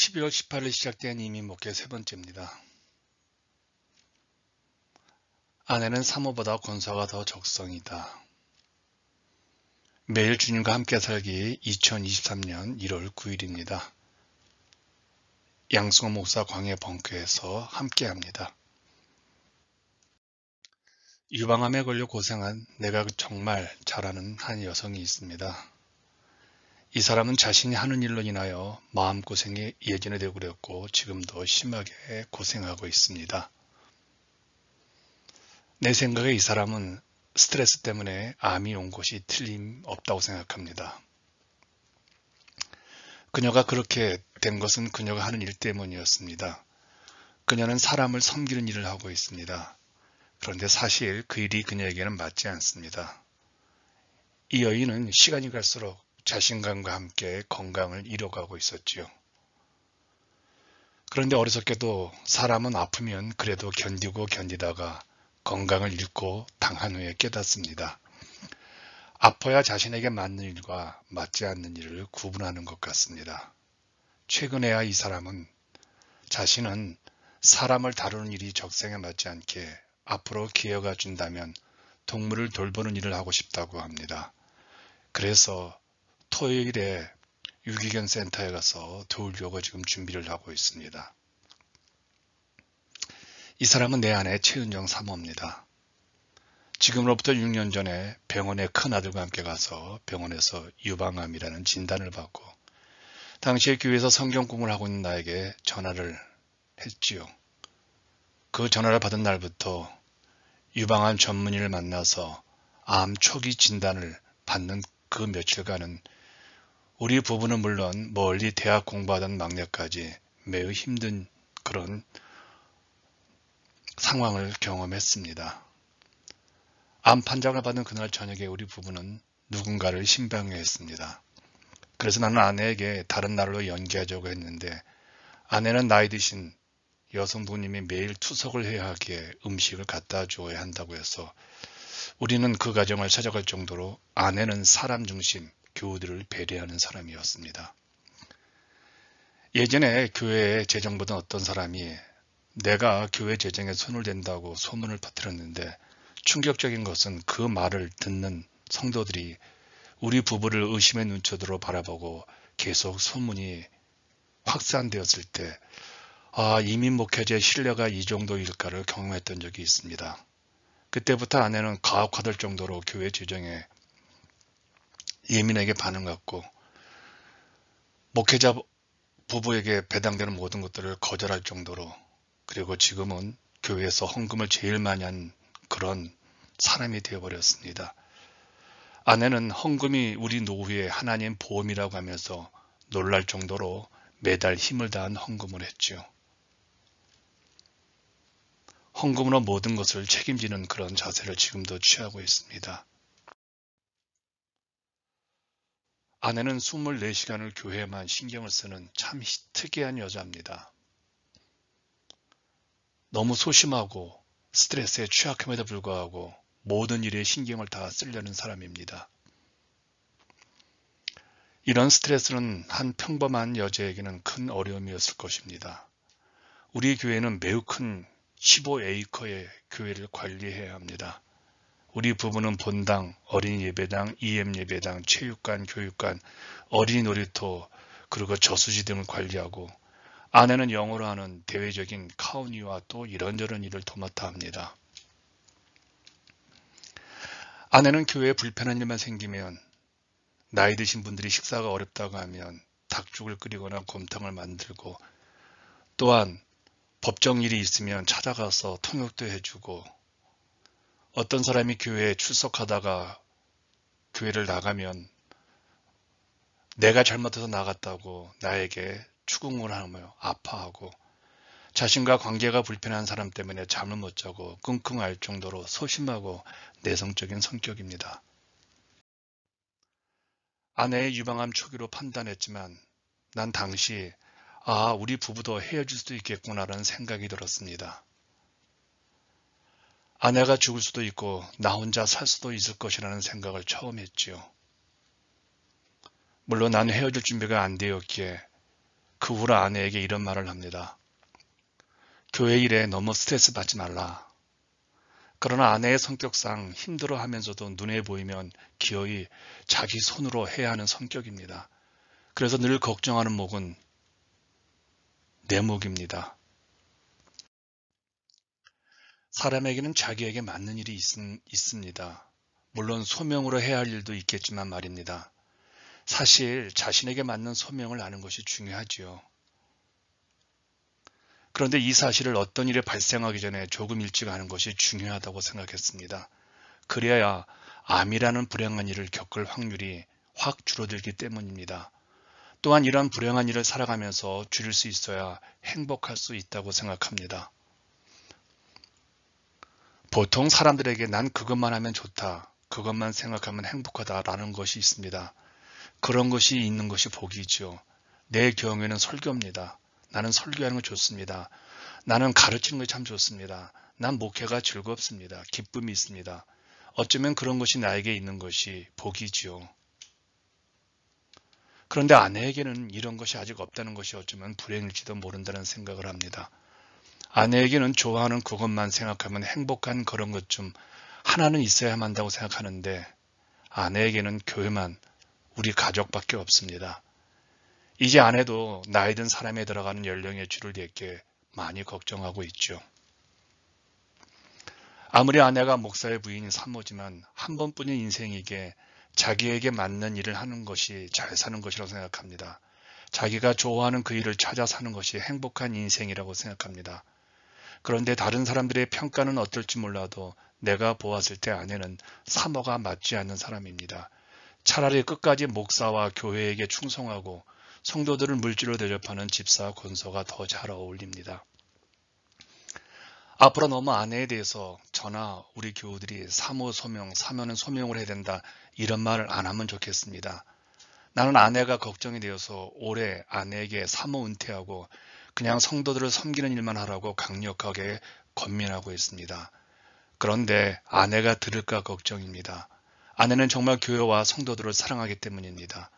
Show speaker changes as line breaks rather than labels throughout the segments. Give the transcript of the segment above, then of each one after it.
12월 18일 시작된 이민 목회 세 번째입니다. 아내는 사모보다 권사가 더 적성이다. 매일 주님과 함께 살기 2023년 1월 9일입니다. 양승호 목사 광해 벙커에서 함께합니다. 유방암에 걸려 고생한 내가 정말 잘 아는 한 여성이 있습니다. 이 사람은 자신이 하는 일로 인하여 마음고생이 예전에도 그랬고 지금도 심하게 고생하고 있습니다. 내 생각에 이 사람은 스트레스 때문에 암이 온 것이 틀림없다고 생각합니다. 그녀가 그렇게 된 것은 그녀가 하는 일 때문이었습니다. 그녀는 사람을 섬기는 일을 하고 있습니다. 그런데 사실 그 일이 그녀에게는 맞지 않습니다. 이 여인은 시간이 갈수록 자신감과 함께 건강을 잃어가고 있었지요. 그런데 어리석게도 사람은 아프면 그래도 견디고 견디다가 건강을 잃고 당한 후에 깨닫습니다. 아파야 자신에게 맞는 일과 맞지 않는 일을 구분하는 것 같습니다. 최근에야 이 사람은 자신은 사람을 다루는 일이 적성에 맞지 않게 앞으로 기회가 준다면 동물을 돌보는 일을 하고 싶다고 합니다. 그래서 토요일에 유기견 센터에 가서 도우려고 지금 준비를 하고 있습니다. 이 사람은 내 아내 최은정 사모입니다. 지금으로부터 6년 전에 병원에 큰아들과 함께 가서 병원에서 유방암이라는 진단을 받고 당시에 교회에서 성경 공부를 하고 있는 나에게 전화를 했지요. 그 전화를 받은 날부터 유방암 전문의를 만나서 암 초기 진단을 받는 그 며칠간은 우리 부부는 물론 멀리 대학 공부하던 막내까지 매우 힘든 그런 상황을 경험했습니다. 암 판정을 받은 그날 저녁에 우리 부부는 누군가를 신방해했습니다. 그래서 나는 아내에게 다른 날로 연기하자고 했는데 아내는 나이 드신 여성부님이 매일 투석을 해야 하기에 음식을 갖다 줘야 한다고 해서 우리는 그 가정을 찾아갈 정도로 아내는 사람 중심, 교우들을 배려하는 사람이었습니다. 예전에 교회에 재정보던 어떤 사람이 내가 교회 재정에 손을 댄다고 소문을 퍼뜨렸는데 충격적인 것은 그 말을 듣는 성도들이 우리 부부를 의심의 눈초리로 바라보고 계속 소문이 확산되었을 때 이민 목회자의 신뢰가 이 정도일까를 경험했던 적이 있습니다. 그때부터 아내는 가혹화될 정도로 교회 재정에 예민하게 반응했고 목회자 부부에게 배당되는 모든 것들을 거절할 정도로 그리고 지금은 교회에서 헌금을 제일 많이 한 그런 사람이 되어버렸습니다. 아내는 헌금이 우리 노후의 하나님 보험이라고 하면서 놀랄 정도로 매달 힘을 다한 헌금을 했죠. 헌금으로 모든 것을 책임지는 그런 자세를 지금도 취하고 있습니다. 아내는 24시간을 교회에만 신경을 쓰는 참 특이한 여자입니다. 너무 소심하고 스트레스에 취약함에도 불구하고 모든 일에 신경을 다 쓰려는 사람입니다. 이런 스트레스는 한 평범한 여자에게는 큰 어려움이었을 것입니다. 우리 교회는 매우 큰 15에이커의 교회를 관리해야 합니다. 우리 부부는 본당, 어린이 예배당, EM 예배당, 체육관, 교육관, 어린이 놀이터, 그리고 저수지 등을 관리하고 아내는 영어로 하는 대외적인 카우니와 또 이런저런 일을 도맡아 합니다. 아내는 교회에 불편한 일만 생기면 나이 드신 분들이 식사가 어렵다고 하면 닭죽을 끓이거나 곰탕을 만들고 또한 법정 일이 있으면 찾아가서 통역도 해주고 어떤 사람이 교회에 출석하다가 교회를 나가면 내가 잘못해서 나갔다고 나에게 추궁을 하며 아파하고 자신과 관계가 불편한 사람 때문에 잠을 못 자고 끙끙 앓을 정도로 소심하고 내성적인 성격입니다. 아내의 유방암 초기로 판단했지만 난 당시 우리 부부도 헤어질 수도 있겠구나라는 생각이 들었습니다. 아내가 죽을 수도 있고 나 혼자 살 수도 있을 것이라는 생각을 처음 했지요. 물론 난 헤어질 준비가 안 되었기에 그 후로 아내에게 이런 말을 합니다. 교회 일에 너무 스트레스 받지 말라. 그러나 아내의 성격상 힘들어하면서도 눈에 보이면 기어이 자기 손으로 해야 하는 성격입니다. 그래서 늘 걱정하는 목은 내 목입니다. 사람에게는 자기에게 맞는 일이 있습니다. 물론 소명으로 해야 할 일도 있겠지만 말입니다. 사실 자신에게 맞는 소명을 아는 것이 중요하지요. 그런데 이 사실을 어떤 일이 발생하기 전에 조금 일찍 아는 것이 중요하다고 생각했습니다. 그래야 암이라는 불행한 일을 겪을 확률이 확 줄어들기 때문입니다. 또한 이러한 불행한 일을 살아가면서 줄일 수 있어야 행복할 수 있다고 생각합니다. 보통 사람들에게 난 그것만 하면 좋다, 그것만 생각하면 행복하다라는 것이 있습니다. 그런 것이 있는 것이 복이죠. 내 경우에는 설교입니다. 나는 설교하는 거 좋습니다. 나는 가르치는 거 참 좋습니다. 난 목회가 즐겁습니다. 기쁨이 있습니다. 어쩌면 그런 것이 나에게 있는 것이 복이지요. 그런데 아내에게는 이런 것이 아직 없다는 것이 어쩌면 불행일지도 모른다는 생각을 합니다. 아내에게는 좋아하는 그것만 생각하면 행복한 그런 것 좀 하나는 있어야만 한다고 생각하는데 아내에게는 교회만, 우리 가족밖에 없습니다. 이제 아내도 나이 든 사람에 들어가는 연령의 줄을 잇게 많이 걱정하고 있죠. 아무리 아내가 목사의 부인인 산모지만 한 번뿐인 인생이기에 자기에게 맞는 일을 하는 것이 잘 사는 것이라고 생각합니다. 자기가 좋아하는 그 일을 찾아 사는 것이 행복한 인생이라고 생각합니다. 그런데 다른 사람들의 평가는 어떨지 몰라도 내가 보았을 때 아내는 사모가 맞지 않는 사람입니다. 차라리 끝까지 목사와 교회에게 충성하고 성도들을 물질로 대접하는 집사, 권소가 더 잘 어울립니다. 앞으로 너무 아내에 대해서 저나 우리 교우들이 사모 소명, 사모는 소명을 해야 된다 이런 말을 안 하면 좋겠습니다. 나는 아내가 걱정이 되어서 올해 아내에게 사모 은퇴하고 그냥 성도들을 섬기는 일만 하라고 강력하게 권면하고 있습니다. 그런데 아내가 들을까 걱정입니다. 아내는 정말 교회와 성도들을 사랑하기 때문입니다.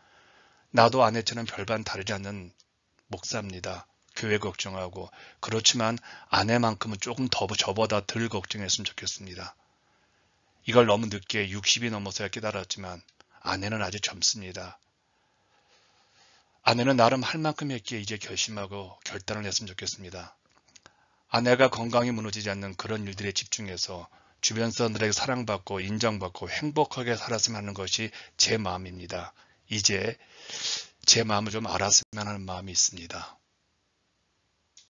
나도 아내처럼 별반 다르지 않는 목사입니다. 교회 걱정하고. 그렇지만 아내만큼은 조금 더 저보다 덜 걱정했으면 좋겠습니다. 이걸 너무 늦게 60이 넘어서야 깨달았지만 아내는 아직 젊습니다. 아내는 나름 할 만큼 했기에 이제 결심하고 결단을 했으면 좋겠습니다. 아내가 건강이 무너지지 않는 그런 일들에 집중해서 주변 사람들에게 사랑받고 인정받고 행복하게 살았으면 하는 것이 제 마음입니다. 이제 제 마음을 좀 알았으면 하는 마음이 있습니다.